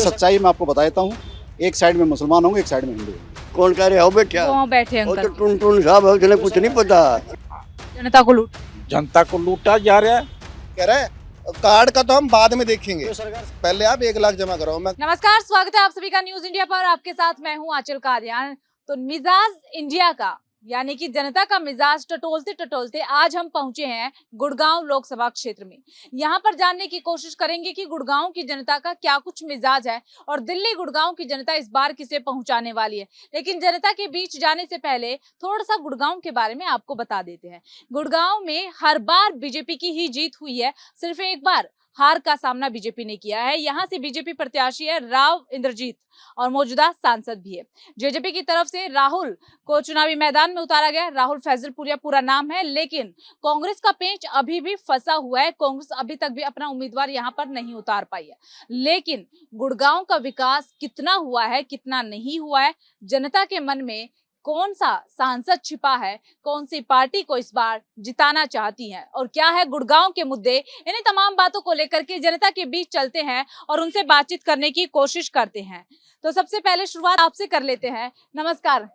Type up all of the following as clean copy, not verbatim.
सच्चाई मैं आपको बता देता हूँ। एक साइड में मुसलमान होंगे, एक साइड में हिंदू होंगे। कौन कह रहे हो बेटा? वहाँ बैठे वो तो अंकल, टुन टुन साहब है, उन्हें कुछ नहीं पता। जनता को लूट। जनता को लूटा जा रहा है। कह रहे हैं कार्ड का तो हम बाद में देखेंगे, पहले आप 1 लाख जमा कराओ। मैं नमस्कार, स्वागत है आप सभी का न्यूज इंडिया पर। आपके साथ मैं हूं आंचल कादियान। तो मिजाज इंडिया का यानी कि जनता का मिजाज टटोलते टटोलते आज हम पहुंचे हैं गुड़गांव लोकसभा क्षेत्र में। यहां पर जानने की कोशिश करेंगे कि गुड़गांव की जनता का क्या कुछ मिजाज है और दिल्ली गुड़गांव की जनता इस बार किसे पहुंचाने वाली है। लेकिन जनता के बीच जाने से पहले थोड़ा सा गुड़गांव के बारे में आपको बता देते हैं। गुड़गांव में हर बार बीजेपी की ही जीत हुई है, सिर्फ एक बार हार का सामना बीजेपी ने किया है। यहाँ से बीजेपी प्रत्याशी है राव इंद्रजीत और मौजूदा सांसद भी है। जेजेपी की तरफ से राहुल को चुनावी मैदान में उतारा गया। राहुल फैजलपुरिया पूरा नाम है, लेकिन कांग्रेस का पेंच अभी भी फंसा हुआ है। कांग्रेस अभी तक भी अपना उम्मीदवार यहाँ पर नहीं उतार पाई है। लेकिन गुड़गांव का विकास कितना हुआ है, कितना नहीं हुआ है, जनता के मन में कौन सा सांसद छिपा है, कौन सी पार्टी को इस बार जिताना चाहती है और क्या है गुड़गांव के मुद्दे, इन्हीं तमाम बातों को लेकर के जनता के बीच चलते हैं और उनसे बातचीत करने की कोशिश करते हैं। तो सबसे पहले शुरुआत आपसे कर लेते हैं। नमस्कार,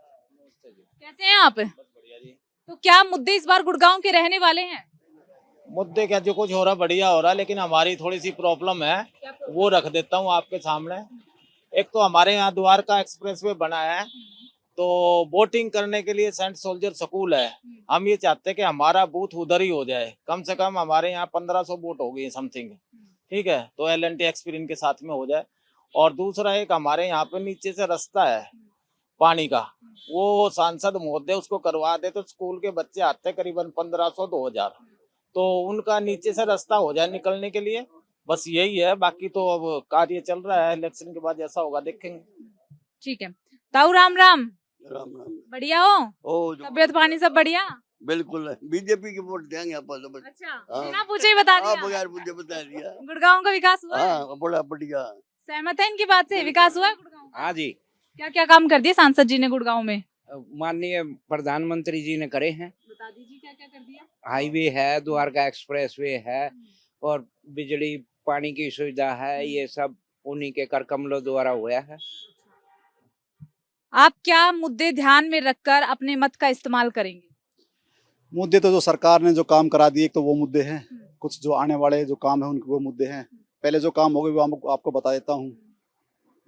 कैसे हैं आप? तो क्या मुद्दे इस बार गुड़गांव के रहने वाले हैं? मुद्दे क्या, जो कुछ हो रहा बढ़िया हो रहा, लेकिन हमारी थोड़ी सी प्रॉब्लम है, वो रख देता हूँ आपके सामने। एक तो हमारे यहाँ द्वारका एक्सप्रेसवे बना है, तो वोटिंग करने के लिए सेंट सोल्जर स्कूल है। हम ये चाहते हैं कि हमारा बूथ उधर ही हो जाए। कम से कम हमारे यहाँ 1500 वोट हो गई समथिंग, ठीक है, तो LNT एक्सपीरियंस के साथ में हो जाए। और दूसरा एक हमारे यहाँ पे नीचे से रास्ता है पानी का, वो सांसद महोदय उसको करवा दे तो स्कूल के बच्चे आते हैं करीबन 1500-2000, तो उनका नीचे से रास्ता हो जाए निकलने के लिए। बस यही है, बाकी तो अब कार्य चल रहा है, इलेक्शन के बाद जैसा होगा देखेंगे। ठीक है, ताऊ राम राम। राम राम। बढ़िया हो? ओ तबियत पानी सब बढ़िया? बिल्कुल बीजेपी की वोट देंगे आप तो बस। अच्छा, हाँ। बिना पूछे ही बता हाँ, दिया। बगैर मुझे बता दिया। गुड़गांव का विकास हुआ है? हाँ, बड़ा बढ़िया। सहमत है इनकी बात से? विकास हुआ है गुड़गांव का? हाँ जी, क्या क्या काम कर दिए सांसद जी ने गुड़गांव में? माननीय प्रधानमंत्री जी ने करे हैं। बता दीजिए क्या क्या कर दिया। हाईवे है, द्वारका एक्सप्रेसवे है और बिजली पानी की सुविधा है, ये सब उन्हीं के कर कमलों द्वारा हुआ है। आप क्या मुद्दे ध्यान में रखकर अपने मत का इस्तेमाल करेंगे? मुद्दे तो जो सरकार ने जो काम करा दिए तो वो मुद्दे हैं, कुछ जो आने वाले जो काम है उनके वो मुद्दे हैं। पहले जो काम हो गए वो आपको बता देता हूँ।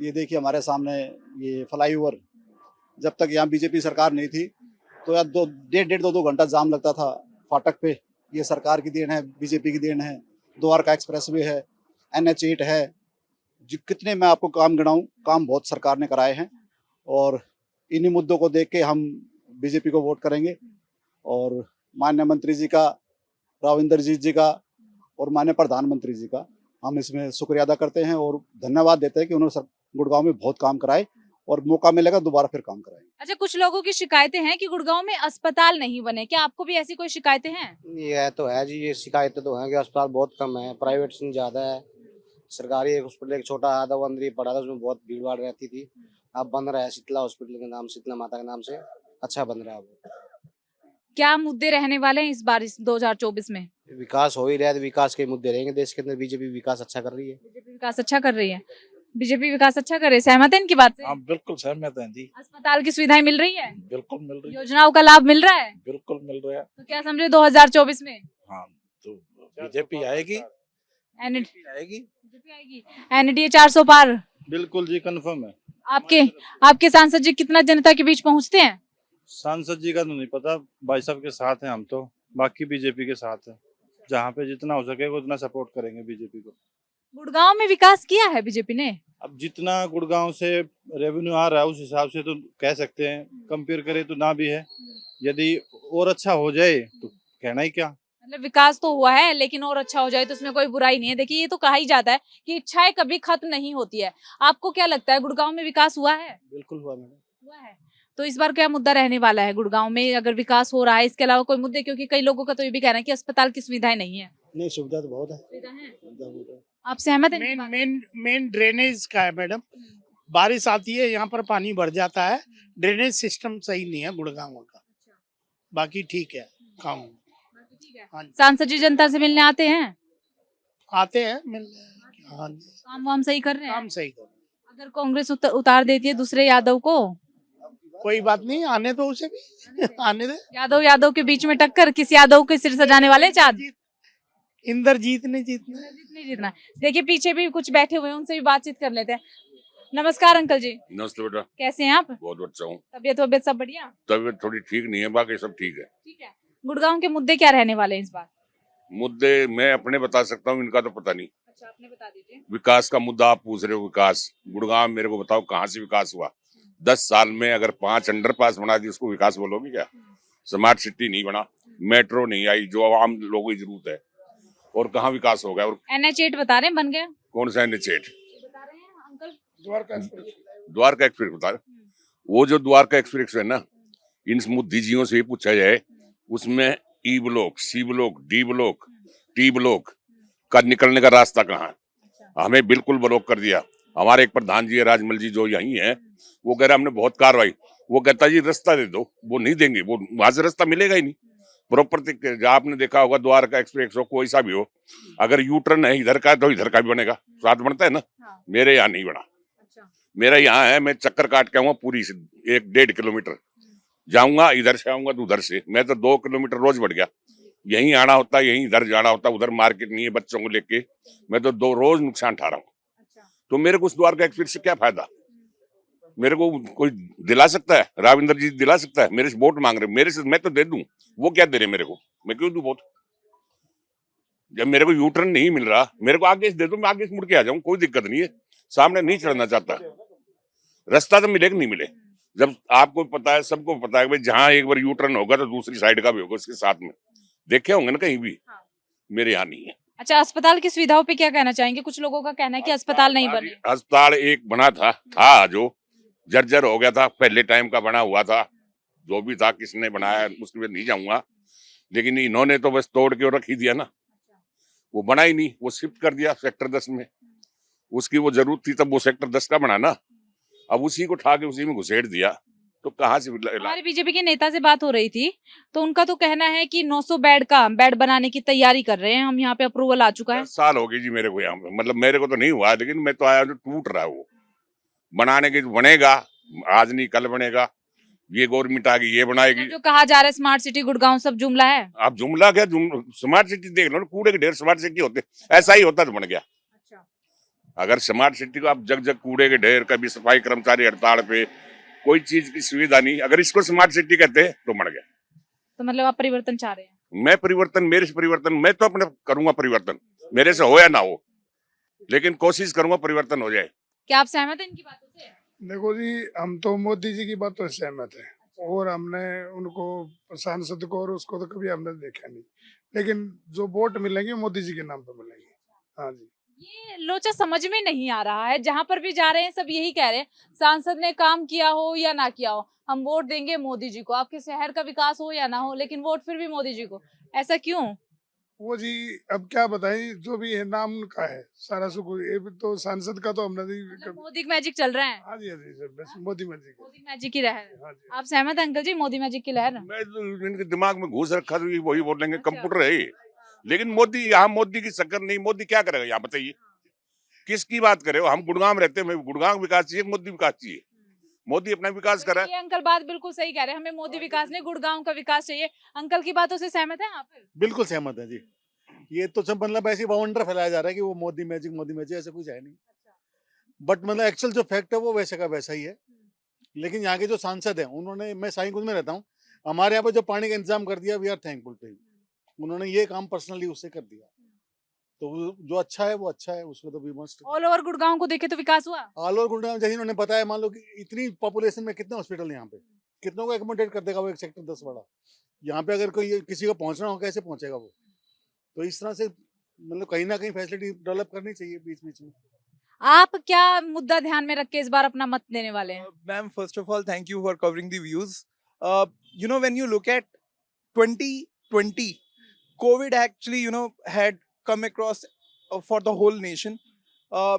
ये देखिए हमारे सामने ये फ्लाईओवर, जब तक यहाँ बीजेपी सरकार नहीं थी तो यार 1.5-2 घंटा जाम लगता था फाटक पे। ये सरकार की देन है, बीजेपी की देन है। द्वारका एक्सप्रेसवे है, NH8 है, जो कितने मैं आपको काम गिनाऊं, काम बहुत सरकार ने कराए हैं। और इन्हीं मुद्दों को देख के हम बीजेपी को वोट करेंगे। और माननीय मंत्री जी का, राव इंद्रजीत जी का और माननीय प्रधानमंत्री जी का हम इसमें शुक्रिया अदा करते हैं और धन्यवाद देते हैं कि उन्होंने गुड़गांव में बहुत काम कराए और मौका मिलेगा दोबारा फिर काम कराएंगे। अच्छा, कुछ लोगों की शिकायतें हैं कि गुड़गांव में अस्पताल नहीं बने, क्या आपको भी ऐसी कोई शिकायतें हैं? ये तो है जी, ये शिकायतें तो हैं कि अस्पताल बहुत कम है, प्राइवेट से ज्यादा है। सरकारी एक हॉस्पिटल एक छोटा आधा वो अंदर ही पड़ा था, उसमें बहुत भीड़ भाड़ रहती थी। अब बन रहा है शीतला हॉस्पिटल के नाम, शीतला माता के नाम से अच्छा बन रहा है अब। क्या मुद्दे रहने वाले हैं इस बार, इस 2024 में? विकास हो ही रहा है तो विकास के मुद्दे रहेंगे देश के अंदर। बीजेपी विकास अच्छा कर रही है। बीजेपी विकास अच्छा कर रही है। बीजेपी विकास अच्छा कर रही है, सहमत है इनकी बात से? हाँ बिल्कुल सहमत हैं जी, अस्पताल की सुविधाएं मिल रही है? बिल्कुल मिल रही है, योजनाओं का लाभ मिल रहा है? बिल्कुल मिल रहा है। तो क्या समझे 2024 में हाँ, तो बीजेपी आएगी, बीजेपी आएगी। आएगी, NDA 400 पार? बिल्कुल जी, कंफर्म है। आपके सांसद जी कितना जनता के बीच पहुंचते हैं? सांसद जी का तो नहीं पता, भाई साहब के साथ हैं हम तो, बाकी बीजेपी के साथ है। जहाँ पे जितना हो सके उतना सपोर्ट करेंगे बीजेपी को। गुड़गांव में विकास किया है बीजेपी ने? अब जितना गुड़गांव से रेवेन्यू आ रहा है उस हिसाब से तो कह सकते हैं, कंपेयर करें तो ना भी है। यदि और अच्छा हो जाए तो कहना ही क्या। मतलब विकास तो हुआ है, लेकिन और अच्छा हो जाए तो उसमें कोई बुराई नहीं है। देखिए, ये तो कहा ही जाता है कि इच्छाएं कभी खत्म नहीं होती है। आपको क्या लगता है, गुड़गांव में विकास हुआ है? बिल्कुल हुआ मैडम। हुआ है। तो इस बार क्या मुद्दा रहने वाला है गुड़गांव में, अगर विकास हो रहा है, इसके अलावा कोई मुद्दे? क्योंकि कई लोगों का तो ये भी कहना है कि अस्पताल की सुविधाएं नहीं है। नहीं, सुविधा तो बहुत है। सुविधा है? सुविधा बहुत है। आप सहमत हैं? मेन ड्रेनेज का है मैडम। बारिश आती है यहाँ पर पानी भर जाता है, ड्रेनेज सिस्टम सही नहीं है गुड़गांव का। बाकी ठीक है काम। हाँ जी। सांसद जी जनता से मिलने आते हैं? आते हैं मिल। हाँ जी, काम वाम सही कर रहे हैं? काम सही कर। अगर कांग्रेस उतार देती है दूसरे यादव को, कोई बात नहीं, आने दो उसे भी आने दे। यादव के बीच में टक्कर, किस यादव के सिर सजाने वाले चाँद? इंद्रजीत ने जीतना। नहीं जीतना। देखिए पीछे भी कुछ बैठे हुए हैं, उनसे भी बातचीत कर लेते हैं। नमस्कार अंकल जी, नमस्ते बेटा। कैसे हैं आप? बहुत अच्छा हूँ। तबीयत सब बढ़िया? तबीयत थोड़ी ठीक नहीं है, बाकी सब ठीक है। ठीक है। गुड़गांव के मुद्दे क्या रहने वाले हैं इस बार? मुद्दे मैं अपने बता सकता हूँ, इनका तो पता नहीं। अच्छा, आपने बता दीजिए। विकास का मुद्दा आप पूछ रहे हो, विकास गुड़गांव मेरे को बताओ कहाँ से विकास हुआ? 10 साल में अगर 5 अंडरपास बना दी उसको विकास बोलोगे क्या? स्मार्ट सिटी नहीं बना, मेट्रो नहीं आई जो आम लोगों की जरूरत है, और कहाँ विकास हो गया? और NH8 बता रहे हैं बन गया? कौन सा NH8? बता रहे हैं अंकल। द्वारका एक्सप्रेस बता रहे। वो जो द्वारका एक्सप्रेस है ना, इन बुद्धिजीवियों से ही पूछा जाए, उसमें E block, C block, D block, T block का निकलने का रास्ता कहाँ है? हमें बिल्कुल ब्लॉक कर दिया। हमारे एक प्रधान जी है राजमल जी जो यही है, वो कह रहा हमने बहुत कार्रवाई, वो कहता जी रास्ता दे दो, वो नहीं देंगे, वो वहां से रास्ता मिलेगा ही नहीं। प्रॉपर आपने देखा होगा द्वारका एक्सप्रेस हो कोई सा भी हो, अगर यू टर्न है इधर का तो इधर का भी बनेगा, साथ बनता है ना। मेरे यहाँ नहीं बना। मेरा यहाँ है, मैं चक्कर काट के आऊंगा पूरी 1-1.5 किलोमीटर जाऊंगा, इधर से आऊंगा तो उधर से, मैं तो 2 किलोमीटर रोज बढ़ गया। यहीं आना होता, यहीं इधर जाना होता, उधर मार्केट नहीं है बच्चों को लेके, मैं तो 2 रोज नुकसान उठा रहा हूँ। तो मेरे को उस द्वारका एक्सप्रेस से क्या फायदा? मेरे को कोई दिला सकता है? राविंदर जी दिला सकता है? मेरे से वोट मांग रहे, मेरे से मैं तो दे दूं, वो क्या दे रहे मेरे को? मैं क्यों दूं वोट? जब मेरे को यूटर्न नहीं मिल रहा, मेरे को आगे से दे दो, मैं आगे से मुड़ के आ जाऊं, कोई दिक्कत नहीं है। सामने नहीं चढ़ना चाहता, रास्ता तो मिले कि नहीं मिले। जब आपको पता है, सबको पता है भाई जहाँ एक बार यूटर्न होगा तो दूसरी साइड का भी होगा उसके साथ में, देखे होंगे ना कहीं भी। मेरे यहाँ नहीं है। अच्छा, अस्पताल की सुविधाओं पे क्या कहना चाहेंगे? कुछ लोगों का कहना है कि अस्पताल नहीं बने। अस्पताल एक बना था जो जर्जर हो गया था, पहले टाइम का बना हुआ था, जो भी था किसने बनाया उसके बाद नहीं जाऊंगा, लेकिन इन्होंने तो बस तोड़ के रख ही दिया ना, वो बना ही नहीं, वो शिफ्ट कर दिया सेक्टर 10 में। उसकी वो जरूरत थी तब वो सेक्टर 10 का बना ना, अब उसी को उठा के उसी में घुसेड़ दिया, तो कहाँ से? हमारे बीजेपी के नेता से बात हो रही थी, तो उनका तो कहना है कि 900 बेड बनाने की तैयारी कर रहे हैं हम, यहाँ पे अप्रूवल आ चुका है। 10 साल हो गई जी मेरे को यहाँ पे, मतलब मेरे को तो नहीं हुआ, लेकिन मैं तो आया जो टूट रहा है वो बनाने के, बनेगा आज नहीं कल बनेगा, ये गवर्नमेंट आ गई ये बनाएगी। जो कहा जा रहा है स्मार्ट सिटी गुड़गांव सब जुमला है। आप जुमला क्या, स्मार्ट सिटी देख लो ना, कूड़े के ढेर स्मार्ट सिटी होते, ऐसा ही होता तो बन गया। अगर स्मार्ट सिटी को आप जग कूड़े के ढेर, कभी सफाई कर्मचारी हड़ताल पे, कोई चीज की सुविधा नहीं, अगर इसको स्मार्ट सिटी कहते हैं तो बन गया। तो मतलब आप परिवर्तन चाह रहे हैं? मैं परिवर्तन, मेरे से परिवर्तन, मैं तो अपने करूंगा परिवर्तन, मेरे से हो या ना हो, लेकिन कोशिश करूंगा परिवर्तन हो जाए। क्या आप सहमत हैं इनकी बातों से? देखो जी, हम तो मोदी जी की बातों से सहमत है, और हमने उनको सांसद को और उसको तो कभी हमने देखा नहीं, लेकिन जो वोट मिलेंगे मोदी जी के नाम पे मिलेंगे। हाँ जी, ये लोचा समझ में नहीं आ रहा है, जहां पर भी जा रहे हैं सब यही कह रहे हैं, सांसद ने काम किया हो या ना किया हो, हम वोट देंगे मोदी जी को, आपके शहर का विकास हो या ना हो, लेकिन वोट फिर भी मोदी जी को। ऐसा क्यों? वो जी अब क्या बताएं, जो भी है नाम उनका है, सारा सुख ये भी तो सांसद का तो हमने मतलब मोदी मैजिक चल रहा है। हाँ जी, हाँ जी सर, बस मोदी मैजिक की लहर। हाँ जी। आप सहमत हैं अंकल जी, मोदी मैजिक की लहर? मैं तो इनके दिमाग में घुस रखा तो वही बोलेंगे, कंप्यूटर है, लेकिन मोदी, यहाँ मोदी की शक्कर नहीं, मोदी क्या करेगा यहाँ बताइए, किसकी बात करे? हम गुड़गांव रहते हैं, गुड़गांव विकास चाहिए, मोदी विकास चाहिए, मोदी अपना विकास करा। ये अंकल बात बिल्कुल सही कह रहे हैं, हमें मोदी विकास नहीं गुड़गांव का विकास चाहिए। अंकल की बातों से सहमत हैं आप? बिल्कुल सहमत है जी। ये तो सब मतलब ऐसी बाउंडर फैलाया जा रहा है कि वो मोदी मैजिक ऐसा कुछ है नहीं, बट मतलब एक्चुअल जो फैक्ट है वो वैसे का वैसा ही है। लेकिन यहाँ के जो सांसद हैं उन्होंने, मैं साईंकुंज में रहता हूँ, हमारे यहाँ पे जो पानी का इंतजाम कर दिया, वी आर थैंकफुल टू, उन्होंने ये काम पर्सनली उससे कर दिया, तो जो अच्छा है वो अच्छा है, उसको तो we must. All over Gurgaon को देखे तो विकास हुआ। ऑल ओवर गुड़गांव जैसे इन्होंने बताया, मान लो कि इतनी पॉपुलेशन में कितने हॉस्पिटल यहाँ पे, कितनों को एकोमोडेट कर देगा वो एक सेक्टर 10 वाला। यहाँ पे अगर कोई किसी को पहुंचना हो कैसे पहुंचेगा वो? तो इस तरह से मतलब कहीं ना कहीं फैसिलिटी डेवलप करनी चाहिए बीच बीच में। आप क्या मुद्दा ध्यान में रख के इस बार अपना मत देने वाले हैं? Ma'am, first of all, thank you for covering the views. When you look at 2020, COVID actually, had come across for the whole nation.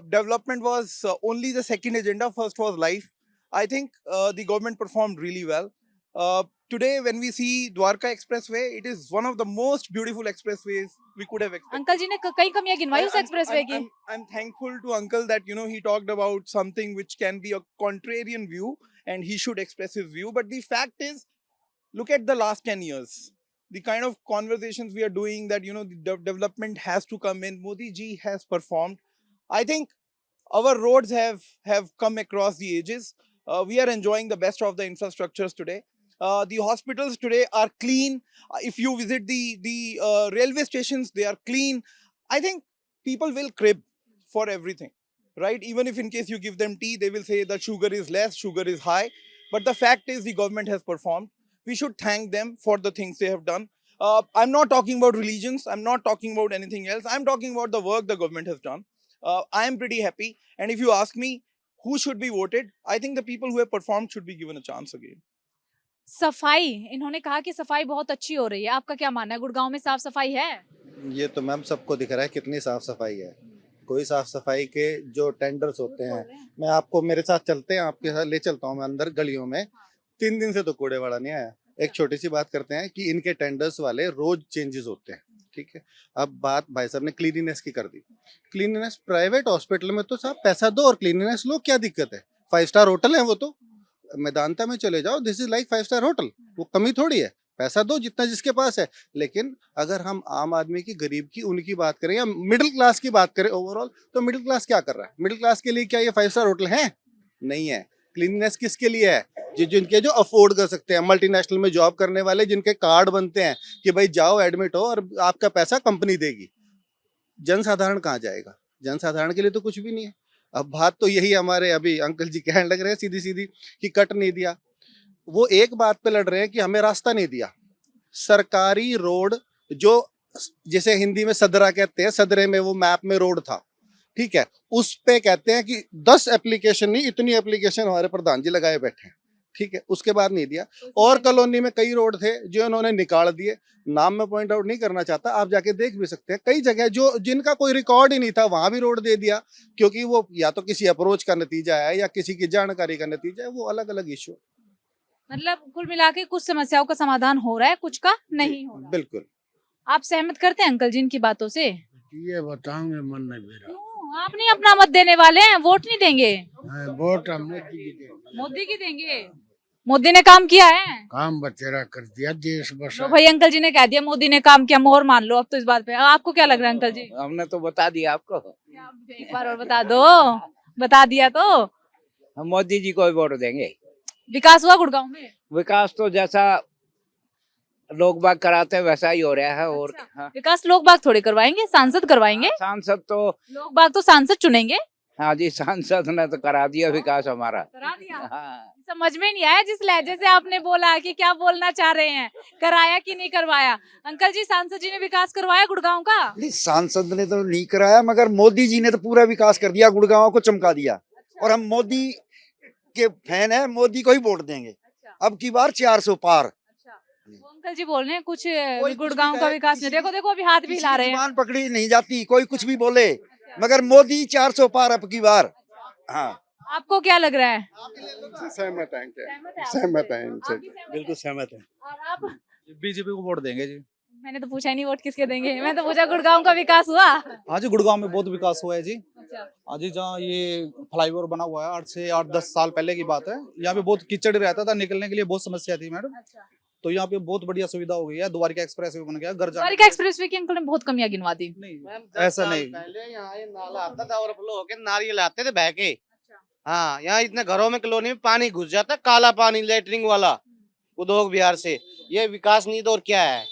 Development was only the second agenda. First was life. I think the government performed really well. Today, when we see Dwarka Expressway, it is one of the most beautiful expressways we could have expected. Uncle ji ने कई कमियां गिनवाई उस expressway की. I'm thankful to uncle that he talked about something which can be a contrarian view, and he should express his view. But the fact is, look at the last 10 years. The kind of conversations we are doing, that the development has to come in. Modi ji has performed. I think our roads have come across the ages. We are enjoying the best of the infrastructures today. The hospitals today are clean. If you visit the railway stations, they are clean. I think people will crib for everything, right? Even if in case you give them tea, they will say that sugar is less, sugar is high. But the fact is, the government has performed. We should thank them for the things they have done. I'm not talking about religions. I'm not talking about anything else. I'm talking about the work the government has done. I am pretty happy. And if you ask me who should be voted, I think the people who have performed should be given a chance again. सफाई, इन्होंने कहा कि सफाई बहुत अच्छी हो रही है. आपका क्या मानना है, गुड़गांव में साफ सफाई है? ये तो मैम सबको दिख रहा है कितनी साफ सफाई है. कोई साफ सफाई के जो टेंडर्स होते हैं, मैं आपको मेरे साथ चलते हैं, आपके साथ ले चलता हूँ मैं अंदर गलियों में. 3 दिन से तो कूड़े वाला नहीं आया. एक छोटी सी बात करते हैं कि इनके टेंडर्स वाले रोज चेंजेस होते हैं, ठीक है. अब बात भाई साहब ने क्लीनिनेस की कर दी. क्लीनिनेस प्राइवेट हॉस्पिटल में तो साहब पैसा दो और क्लीनिनेस लो, क्या दिक्कत है? 5 स्टार होटल है वो तो. मैदानता में चले जाओ, this is like 5 star hotel. वो कमी थोड़ी है, पैसा दो जितना जिसके पास है. लेकिन अगर हम आम आदमी की, गरीब की, उनकी बात करें या मिडिल क्लास की बात करें ओवरऑल, तो मिडिल क्लास क्या कर रहा है? मिडिल क्लास के लिए क्या ये 5 स्टार होटल है? नहीं है. क्लीननेस किसके लिए है? जिनके जो अफोर्ड कर सकते हैं, मल्टीनेशनल में जॉब करने वाले, जिनके कार्ड बनते हैं कि भाई जाओ एडमिट हो और आपका पैसा कंपनी देगी. जनसाधारण कहाँ जाएगा? जनसाधारण के लिए तो कुछ भी नहीं है. अब बात तो यही, हमारे अभी अंकल जी कहने लग रहे हैं सीधी सीधी कि कट नहीं दिया. वो एक बात पे लड़ रहे हैं कि हमें रास्ता नहीं दिया. सरकारी रोड जो जिसे हिंदी में सदरा कहते हैं, सदरे में वो मैप में रोड था, ठीक है, उस पे कहते हैं कि 10 एप्लीकेशन नहीं, इतनी एप्लीकेशन हमारे प्रधान जी लगाए बैठे हैं, ठीक है. उसके बाद नहीं दिया. और कॉलोनी में कई रोड थे जो उन्होंने निकाल दिए. नाम में पॉइंट आउट नहीं करना चाहता, आप जाके देख भी सकते हैं. कई जगह जो जिनका कोई रिकॉर्ड ही नहीं था वहां भी रोड दे दिया, क्योंकि वो या तो किसी अप्रोच का नतीजा है या किसी की जानकारी का नतीजा है. वो अलग अलग इश्यू. मतलब कुल मिला के कुछ समस्याओं का समाधान हो रहा है, कुछ का नहीं हो रहा. बिल्कुल. आप सहमत करते हैं अंकल जी इनकी बातों से? ये बताऊंगे मन नहीं मेरा. आप नहीं अपना मत देने वाले हैं, वोट नहीं देंगे? वोट हमने मोदी की देंगे. मोदी ने काम किया है, काम बतेरा कर दिया, देश बसा. तो भाई अंकल जी ने कह दिया मोदी ने काम किया, मोहर मान लो अब तो इस बात पे. आपको क्या लग रहा है अंकल जी? हमने तो बता दिया आपको. एक बार और बता दो. बता दिया तो हम मोदी जी को ही वोट देंगे. विकास हुआ गुड़गांव में? विकास तो जैसा लोग बाग कराते हैं वैसा ही हो रहा है. और हाँ. विकास लोग बाग थोड़े करवाएंगे, सांसद करवाएंगे. सांसद तो लोग बाग तो सांसद चुनेंगे. हाँ जी, सांसद ने तो करा दिया विकास हमारा. करा दिया. हाँ. समझ में नहीं आया जिस लहजे से आपने बोला कि क्या बोलना चाह रहे हैं, कराया कि नहीं करवाया. अंकल जी, सांसद जी ने विकास करवाया गुड़गांव का? नहीं, सांसद ने तो नहीं कराया, मगर मोदी जी ने तो पूरा विकास कर दिया, गुड़गांव को चमका दिया. और हम मोदी के फैन है, मोदी को ही वोट देंगे. अब की बार 400 पार. अंकल जी बोल रहे हैं कुछ गुड़गांव का विकास नहीं. देखो देखो अभी हाथ भी हिला रहे हैं. जुबान पकड़ी नहीं जाती, कोई कुछ भी बोले, मगर मोदी 400 पार अब की बार. हाँ. आपको क्या लग रहा है? सहमत है. सहमत है इनसे. बिल्कुल सहमत है. और आप? बीजेपी को वोट देंगे जी. मैंने तो पूछा ही नहीं वोट किसके देंगे, मैं तो पूछा गुड़गांव का विकास हुआ? हाँ जी, गुड़गांव में बहुत विकास हुआ है जी. अच्छा. हाँ जी, जहाँ ये फ्लाईओवर बना हुआ है 8 से 8-10 साल पहले की बात है. यहाँ पे बहुत कीचड़ रहता था, निकलने के लिए बहुत समस्या थी मैडम. अच्छा. तो यहाँ पे बहुत बढ़िया सुविधा हो गई है. द्वारका एक्सप्रेस वे बन गया. घर जाने द्वारका एक्सप्रेस वे की अंकल ने बहुत कमियां गिनवा दी. नहीं, ऐसा नहीं. पहले यहाँ ये नाला आता था, ओवरफ्लो होके नारियल आते थे बह के. हाँ, यहाँ इतने घरों में, कॉलोनी में पानी घुस जाता, काला पानी लेटरिंग वाला, उद्योग बिहार से. ये विकास नहीं तो और क्या है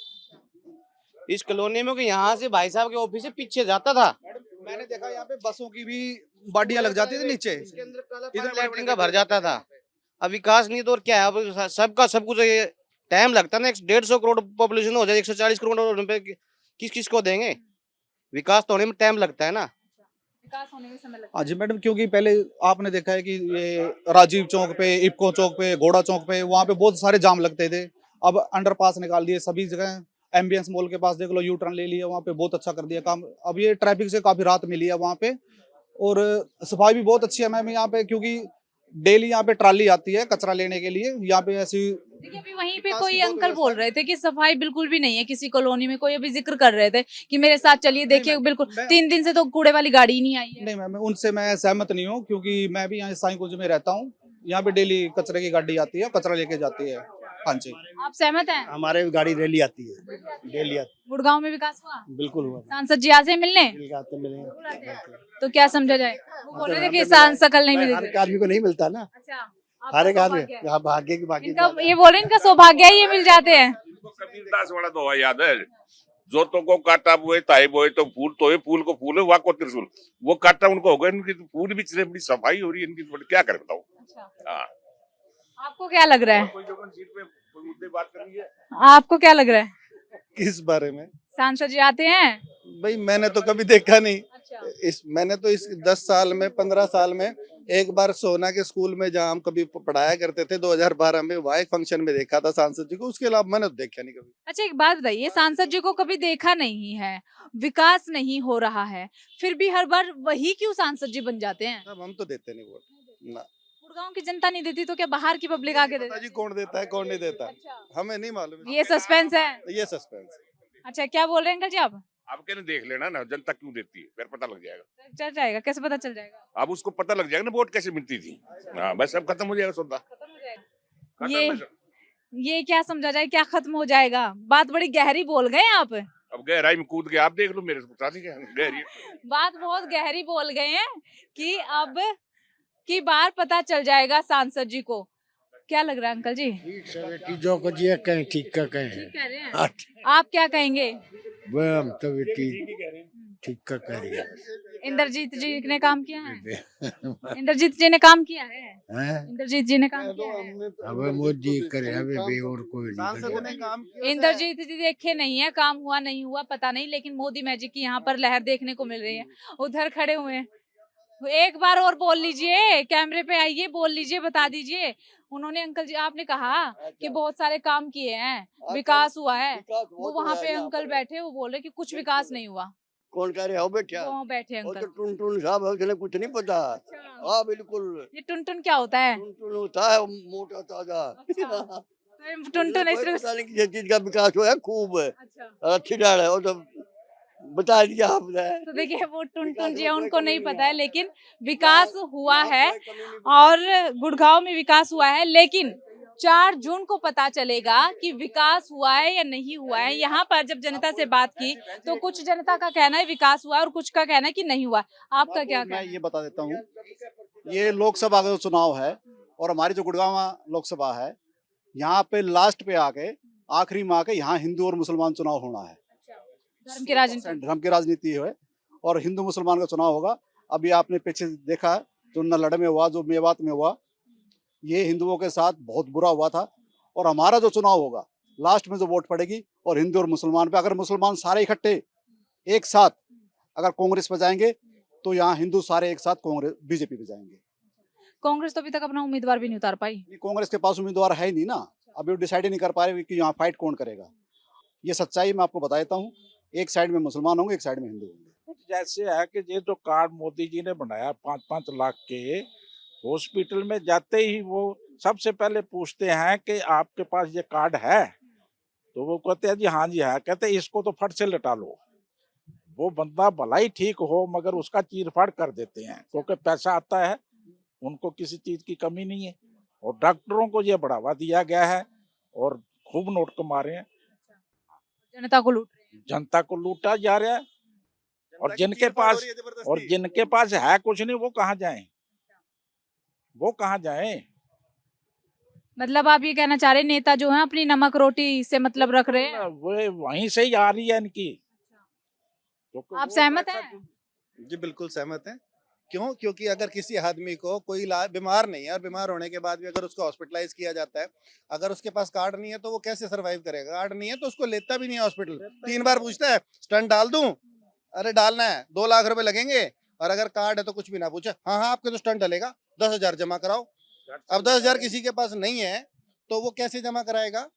इस कॉलोनी में? कि यहाँ से भाई साहब के ऑफिस से पीछे जाता था. मैंने देखा यहाँ पे बसों की भी बाडियां लग जाती थी नीचे. इसके अंदर काला पानी लेटरिंग का भर जाता था. अब विकास नहीं तो और क्या है? अब सबका सब कुछ टाइम लगता है ना. 150 करोड़ पॉपुलेशन हो जाए, 140 करोड़ रुपए किस किस को देंगे? विकास तो होने में टाइम लगता है ना. विकास होने में समय लगता है. हाँ जी मैडम, क्योंकि पहले आपने देखा है कि ये राजीव चौक पे, इफ्को चौक पे, घोड़ा चौक पे, वहाँ पे बहुत सारे जाम लगते थे. अब अंडरपास निकाल दिए सभी जगह. एम्बियंस मॉल के पास देख लो, यू टर्न ले लिया, वहाँ पे बहुत अच्छा कर दिया काम. अब ये ट्रैफिक से काफी राहत मिली है वहाँ पे. और सफाई भी बहुत अच्छी है मैम यहाँ पे, क्योंकि डेली यहाँ पे ट्राली आती है कचरा लेने के लिए. यहाँ पे ऐसी देखिए अभी वहीं पे कोई अंकल बोल रहे थे कि सफाई बिल्कुल भी नहीं है किसी कॉलोनी में, कोई अभी जिक्र कर रहे थे कि मेरे साथ चलिए देखिए बिल्कुल 3 दिन से तो कूड़े वाली गाड़ी ही नहीं आई है। नहीं मैम, उनसे मैं सहमत नहीं हूँ, क्योंकि मैं भी यहाँ साईं कुंज में रहता हूँ। यहाँ पे डेली कचरे की गाड़ी आती है, कचरा लेके जाती है। हाँ जी, आप सहमत हैं? हमारे गाड़ी रैली आती है, डेली आती गुड़गांव में विकास हुआ? है। बिल्कुल हुआ, सांसद जी आते हैं मिलने, मिलेंगे। तो क्या समझा जाए? वो बोल रहे थे कि शकल नहीं मिली। हर एक आदमी को नहीं मिलता ना, अच्छा, हर एक आदमी सौभाग्य है। यहाँ भाग्य की बाकी इनका ये बोल रहे हैं इनका सौभाग्य है ये मिल जाते हैं। कबीरदास वाला दोहा याद है, जो तो को काटा बोए ताई बोए तो फूल को फूल है वाक को त्रिशूल। वो काटा उनको हो गया, इनकी तो फूल भी चले, बड़ी सफाई हो रही है इनकी, क्या करे बताओ। हाँ, आपको क्या लग रहा है? कोई जो सीट पे कोई मुद्दे बात करनी है। आपको क्या लग रहा है? किस बारे में? सांसद जी आते हैं? भाई मैंने तो कभी देखा नहीं। अच्छा। मैंने तो इस 10 साल में 15 साल में एक बार सोना के स्कूल में जहाँ हम कभी पढ़ाया करते थे 2012 में, वहाँ एक फंक्शन में देखा था सांसद जी को, उसके अलावा मैंने तो देखा नहीं कभी। अच्छा एक बात बताइए, सांसद जी को कभी देखा नहीं है, विकास नहीं हो रहा है, फिर भी हर बार वही क्यों सांसद जी बन जाते हैं? अब हम तो देते नहीं वोट ना। गुड़गांव की जनता नहीं देती तो क्या बाहर की पब्लिक आके देती? जी कौन देता है कौन नहीं देता, अच्छा। हमें नहीं मालूम। ये सस्पेंस है। ये सस्पेंस। अच्छा क्या बोल रहे हैं अंकल जी आप? आप कहने देख लेना ना जनता क्यों देती है, फिर पता लग जाएगा। चल जाएगा, कैसे पता चल जाएगा? अब उसको पता लग जाएगा ना वोट कैसे मिलती थी। हाँ बस अब खत्म हो जाएगा सौदा। ये क्या समझा जाए, क्या खत्म हो जाएगा? बात बड़ी गहरी बोल गए आप। अब गहराई में कूद के आप देख लो, मेरे से बता दी गहरी। बात बहुत गहरी बोल गए हैं कि अब की बार पता चल जाएगा सांसद जी को। क्या लग रहा है अंकल जी? जो कुछ ये कहें ठीक का कहें। ठीक कह रहे हैं। आप क्या कहेंगे? वो हम तो ठीक का कह रही है। इंद्रजीत जी ने काम किया है? इंद्रजीत जी ने काम किया है? इंद्रजीत जी ने काम किया है? अब मोदी करे, अब भी और कोई नहीं। इंद्रजीत जी देखे नहीं है, काम हुआ नहीं हुआ पता नहीं, लेकिन मोदी मैजिक की यहाँ पर लहर देखने को मिल रही है। उधर खड़े हुए हैं, एक बार और बोल लीजिए, कैमरे पे आइए, बोल लीजिए, बता दीजिए। उन्होंने अंकल जी, आपने कहा कि बहुत सारे काम किए हैं, विकास हुआ है, वो वहाँ पे अंकल बैठे, वो बोल रहे कि कुछ विकास नहीं हुआ। कौन कह रहे हो बैठा? वहाँ बैठे अंकल। टुन टुन साहब है, उन्हें कुछ नहीं पता। हाँ बिल्कुल। ये टुन क्या होता है? टुन होता है मोटा ताजा। टुन पता नहीं किस चीज का विकास हुआ है, खूब है, अच्छी डाल है, वो तो बता दिया आपने। तो देखिए वो टुन जी उनको नहीं पता है, लेकिन विकास हुआ है और गुड़गांव में विकास हुआ है, लेकिन 4 जून को पता चलेगा कि विकास हुआ है या नहीं हुआ है। यहाँ पर जब जनता से बात की तो कुछ जनता का कहना है विकास हुआ है और कुछ का कहना है कि नहीं हुआ। आपका क्या कहना है? मैं ये बता देता हूँ, ये लोकसभा का जो चुनाव है और हमारी जो गुड़गांव लोकसभा है, यहाँ पे लास्ट पे आके आखिरी में आके यहाँ हिंदू और मुसलमान चुनाव होना है। धर्म की राजनीति है और हिंदू मुसलमान का चुनाव होगा। अभी आपने पीछे देखा जो नल्लड़ में हुआ, जो मेवात में हुआ, ये हिंदुओं के साथ बहुत बुरा हुआ था। और हमारा जो चुनाव होगा लास्ट में जो वोट पड़ेगी और हिंदू और मुसलमान पे, अगर मुसलमान सारे इकट्ठे एक साथ अगर कांग्रेस पे जाएंगे तो यहाँ हिंदू सारे एक साथ कांग्रेस बीजेपी पे जाएंगे। कांग्रेस तो अभी तक अपना उम्मीदवार भी नहीं उतार पाई। कांग्रेस के पास उम्मीदवार है ही नहीं ना, अभी वो डिसाइड ही नहीं कर पा रहे कि यहाँ फाइट कौन करेगा। ये सच्चाई मैं आपको बता देता हूँ, एक साइड में मुसलमान होंगे, एक साइड में हिंदू होंगे। जैसे है कि ये जो कार्ड मोदी जी ने बनाया 5-5 लाख के, हॉस्पिटल में जाते ही वो सबसे पहले पूछते हैं कि आपके पास ये कार्ड है, तो वो कहते हैं जी हाँ जी है, कहते हैं इसको तो फट से लटा लो। वो बंदा भला ही ठीक हो मगर उसका चीरफाड़ कर देते हैं, क्योंकि पैसा आता है, उनको किसी चीज की कमी नहीं है। और डॉक्टरों को ये बढ़ावा दिया गया है और खूब नोट कमा रहे हैं, जनता को लूटा जा रहा है। और जिनके पास है कुछ नहीं, वो कहाँ जाएं? वो कहाँ जाएं? मतलब आप ये कहना चाह रहे हैं नेता जो है अपनी नमक रोटी से मतलब रख रहे हैं? वो वहीं से ही आ रही है इनकी। आप सहमत हैं? जी बिल्कुल सहमत हैं। क्यों? क्योंकि अगर किसी आदमी को कोई बीमार नहीं है और बीमार होने के बाद भी अगर उसको हॉस्पिटलाइज किया जाता है, अगर उसके पास कार्ड नहीं है तो वो कैसे सरवाइव करेगा? कार्ड नहीं है तो उसको लेता भी नहीं है हॉस्पिटल। 3 बार पूछता है स्टंट डाल दूं, अरे डालना है 2 लाख रुपए लगेंगे, और अगर कार्ड है तो कुछ भी ना पूछे, हाँ आपके तो स्टंट डलेगा, 10,000 जमा कराओ। अब 10,000 किसी के पास नहीं है तो वो कैसे जमा कराएगा?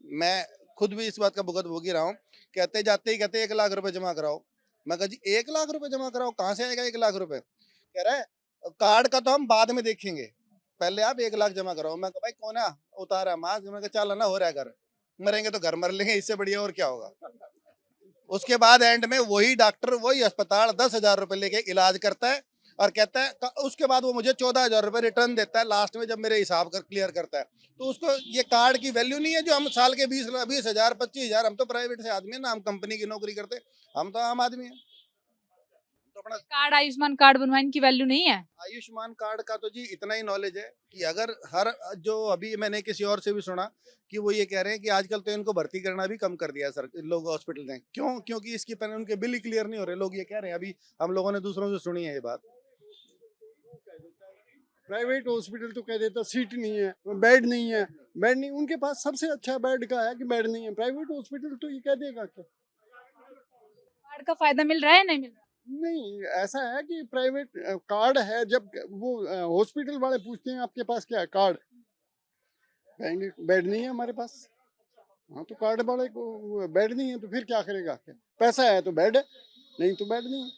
मैं खुद भी इस बात का भुगत भोगी रहा हूँ। कहते जाते ही कहते 1 लाख रुपए जमा कराओ। मैं कहा जी 1 लाख रुपए जमा कराओ, कहाँ से आएगा 1 लाख रुपए? कह रहा है कार्ड का तो हम बाद में देखेंगे। पहले आप 1 लाख जमा कराओ। मैं कहा भाई कौन है, उतारा मास्क, मैं कहा चल ना हो रहा है घर, मरेंगे तो घर मर लेंगे, इससे बढ़िया और क्या होगा। उसके बाद एंड में वही डॉक्टर वही अस्पताल 10,000 रुपए लेके इलाज करता है और कहता है, उसके बाद वो मुझे 14,000 रुपए रिटर्न देता है लास्ट में, जब मेरे हिसाब कर क्लियर करता है। तो उसको ये कार्ड की वैल्यू नहीं है जो हम साल के 20,000 25,000, हम तो प्राइवेट से आदमी है ना, हम कंपनी की नौकरी करते, हम तो आम आदमी है। तो अपना कार्ड, आयुष्मान कार्ड बनवाए, इनकी वैल्यू नहीं है। आयुष्मान कार्ड का तो जी इतना ही नॉलेज है कि अगर हर, जो अभी मैंने किसी और से भी सुना कि वो ये कह रहे हैं कि आजकल तो इनको भर्ती करना भी कम कर दिया सर लोग हॉस्पिटल ने। क्यों? क्योंकि इसकी उनके बिल ही क्लियर नहीं हो रहे, लोग ये कह रहे हैं। अभी हम लोगों ने दूसरों से सुनी है ये बात। प्राइवेट हॉस्पिटल तो कह देता सीट नहीं है, बेड नहीं है, बेड नहीं, उनके पास सबसे अच्छा बेड का है कि बेड नहीं है। प्राइवेट हॉस्पिटल तो ये कह देगा क्या? कार्ड का फायदा मिल रहा है, नहीं मिल रहा? नहीं, ऐसा है कि प्राइवेट कार्ड है, जब वो हॉस्पिटल वाले पूछते हैं आपके पास क्या है, कार्ड, कहेंगे बेड नहीं है हमारे पास। हाँ, तो कार्ड वाले को बेड नहीं है तो फिर क्या करेगा? क्या पैसा है तो बेड है, नहीं तो बेड नहीं है।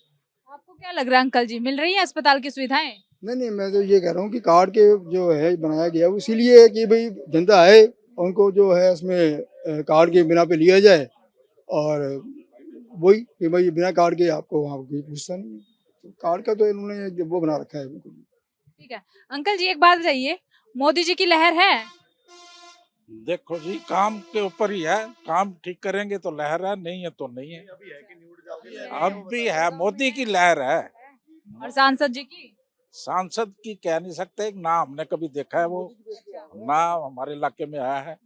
आपको क्या लग रहा है अंकल जी, मिल रही है अस्पताल की सुविधाएं? नहीं, मैं तो ये कह रहा हूँ कि कार्ड के जो है बनाया गया वो इसीलिए कि भाई जनता है, उनको जो है उसमें कार्ड के बिना पे लिया जाए, और वही कि भाई बिना कार्ड के आपको वहाँ कोई पूछता नहीं है। तो कार्ड का तो इन्होंने वो बना रखा है बिल्कुल। ठीक है अंकल जी, एक बात बताइए, मोदी जी की लहर है? देखो जी, काम के ऊपर ही है, काम ठीक करेंगे तो लहर है, नहीं है तो नहीं है। अब भी है, मोदी की लहर है। और सांसद जी की? सांसद की कह नहीं सकते, ना हमने कभी देखा है वो, ना हमारे इलाके में आया है।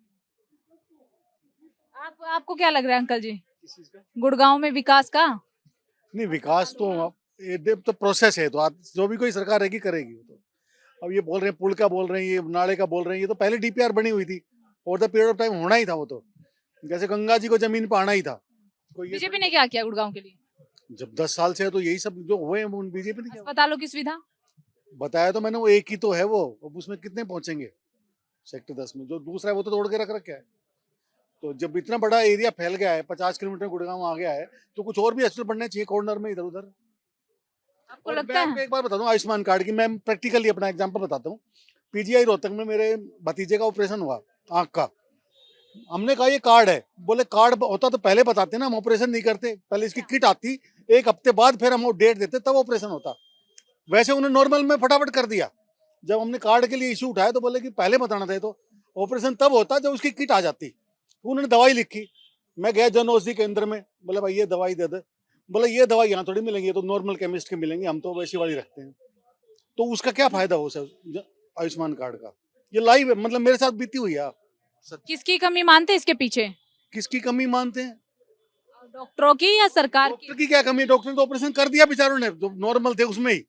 आपको क्या लग रहा है अंकल जी, गुड़गांव में विकास का? नहीं, विकास तो ये तो प्रोसेस है, तो आप जो भी कोई सरकार रहेगी करेगी। तो अब ये बोल रहे हैं पुल का बोल रहे हैं, ये नाले का बोल रहे हैं, ये तो पहले डीपीआर बनी हुई थी, over the period of time होना ही था वो तो, जैसे गंगा जी को जमीन पर आना ही था। बीजेपी ने क्या किया गुड़गांव के लिए? जब 10 साल से है तो यही सब जो हुए हैं बीजेपी ने अस्पतालों की सुविधा बताया तो मैंने, वो एक ही तो है वो, अब उसमें कितने पहुंचेंगे सेक्टर 10 में, जो दूसरा है वो तो तोड़ के रख रखा है। तो जब इतना बड़ा एरिया फैल गया है, 50 किलोमीटर गुड़गांव आ गया है, तो कुछ और भी हॉस्पिटल बनने चाहिए कॉर्नर में इधर उधर। आपको लगता है? एक बार बता दूं आयुष्मान कार्ड की, मैं प्रैक्टिकली अपना एग्जांपल बताता हूँ। पीजीआई रोहतक में मेरे भतीजे का ऑपरेशन हुआ आंख का, हमने कहा ये कार्ड है, बोले कार्ड होता तो पहले बताते ना, हम ऑपरेशन नहीं करते, पहले इसकी किट आती, 1 हफ्ते बाद फिर हम डेट देते तब ऑपरेशन होता। वैसे उन्होंने नॉर्मल में फटाफट कर दिया। जब हमने कार्ड के लिए इशू उठाया तो बोले कि पहले बताना था, तो ऑपरेशन तब होता जब उसकी किट आ जाती। उन्होंने दवाई लिखी, मैं गया जन औषधि केंद्र में, बोले भाई ये दवाई दे दे, बोले ये दवाई यहाँ थोड़ी मिलेंगी, ये तो नॉर्मल केमिस्ट के मिलेंगे, हम तो वैसी वाली रखते हैं। तो उसका क्या फायदा हो सर आयुष्मान कार्ड का? ये लाइव है, मतलब मेरे साथ बीती हुई है। किसकी कमी मानते हैं इसके पीछे? किसकी कमी मानते हैं? डॉक्टरों की या सरकार की? डॉक्टर की क्या कमी? डॉक्टर ने तो ऑपरेशन कर दिया बेचारों ने, जो नॉर्मल थे उसमें ही।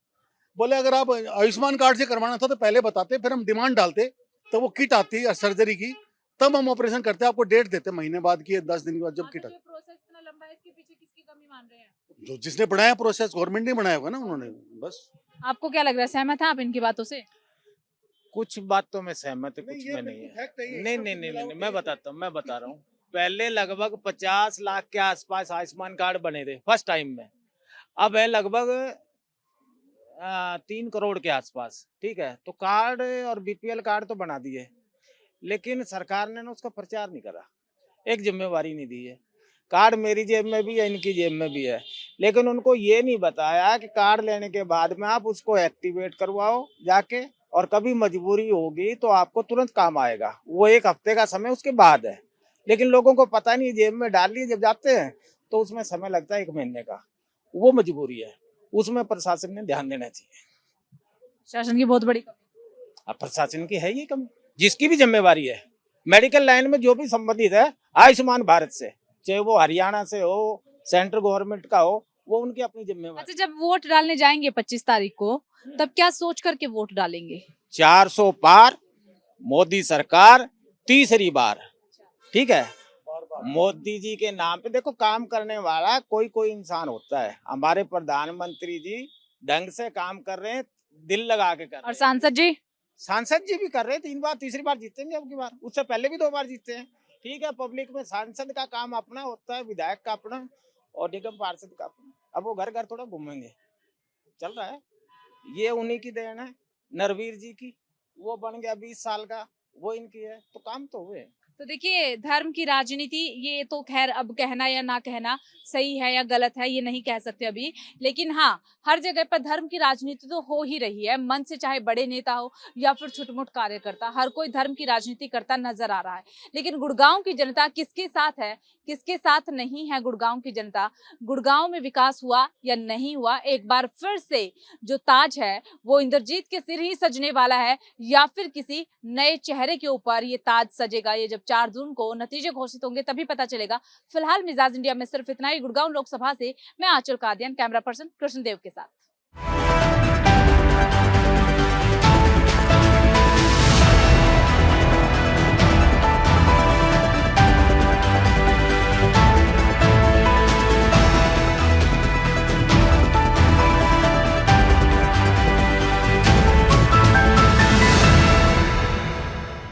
बोले अगर आप आयुष्मान कार्ड से करवाना था तो पहले बताते, फिर हम डिमांड डालते, तो वो किट आती है सर्जरी की, तब हम ऑपरेशन करते, आपको डेट देते महीने बाद की, 10 दिन के बाद जब किट आती। प्रोसेस इतना लंबा है, इसके पीछे किसकी कमी मान रहे हैं? जो जिसने बनाया प्रोसेस, गवर्नमेंट ने बनाया होगा ना उन्होंने, बस। आपको क्या लग रहा है, सहमत हैं आप इनकी बातों से? कुछ बातों में सहमत है, कुछ में नहीं है। नहीं, मैं बता रहा हूँ। पहले लगभग 50 लाख के आसपास आयुष्मान कार्ड बने थे फर्स्ट टाइम में, अब है लगभग 3 करोड़ के आसपास। ठीक है, तो कार्ड और बीपीएल कार्ड तो बना दिए, लेकिन सरकार ने ना उसका प्रचार नहीं करा, एक जिम्मेवारी नहीं दी है। कार्ड मेरी जेब में भी है, इनकी जेब में भी है, लेकिन उनको ये नहीं बताया कि कार्ड लेने के बाद में आप उसको एक्टिवेट करवाओ जाके, और कभी मजबूरी होगी तो आपको तुरंत काम आएगा। वो 1 हफ्ते का समय उसके बाद है, लेकिन लोगों को पता नहीं, जेब में डाल लिए, जब जाते हैं तो उसमें समय लगता है 1 महीने का। वो मजबूरी है, उसमें प्रशासन ने ध्यान देना चाहिए। शासन की बहुत बड़ी कमी। अब प्रशासन की है ये कमी, जिसकी भी जिम्मेवारी है। मेडिकल लाइन में जो भी संबंधित है आयुष्मान भारत से, चाहे वो हरियाणा से हो, सेंट्रल गवर्नमेंट का हो, वो उनकी अपनी जिम्मेवारी। अच्छा, जब वोट डालने जाएंगे 25 तारीख को, तब क्या सोच करके वोट डालेंगे? 400 पार, मोदी सरकार तीसरी बार। ठीक है, मोदी जी के नाम पे देखो काम करने वाला कोई इंसान होता है। हमारे प्रधानमंत्री जी ढंग से काम कर रहे हैं, दिल लगा के कर रहे हैं। और सांसद जी भी कर रहे हैं, 3 बार तीसरी बार जीतेंगे अब की बार, उससे पहले भी 2 बार जीते हैं। ठीक है, पब्लिक में सांसद का काम अपना होता है, विधायक का अपना, और निगम पार्षद का अपना। अब वो घर घर थोड़ा घूमेंगे, चल रहा है, ये उन्हीं की देन है, नरवीर जी की, वो बन गया 20 साल का, वो इनकी है, तो काम तो हुए। तो देखिए, धर्म की राजनीति, ये तो खैर अब कहना या ना कहना, सही है या गलत है, ये नहीं कह सकते अभी, लेकिन हाँ, हर जगह पर धर्म की राजनीति तो हो ही रही है। मन से चाहे बड़े नेता हो या फिर छोटे-मोट कार्यकर्ता, हर कोई धर्म की राजनीति करता नजर आ रहा है। लेकिन गुड़गांव की जनता किसके साथ है, किसके साथ नहीं है गुड़गांव की जनता, गुड़गांव में विकास हुआ या नहीं हुआ, एक बार फिर से जो ताज है वो इंद्रजीत के सिर ही सजने वाला है या फिर किसी नए चेहरे के ऊपर ये ताज सजेगा, ये जब 4 जून को नतीजे घोषित होंगे तभी पता चलेगा। फिलहाल मिजाज इंडिया में सिर्फ इतना ही। गुड़गांव लोकसभा से मैं आंचल कादियान, कैमरा पर्सन कृष्णदेव के साथ।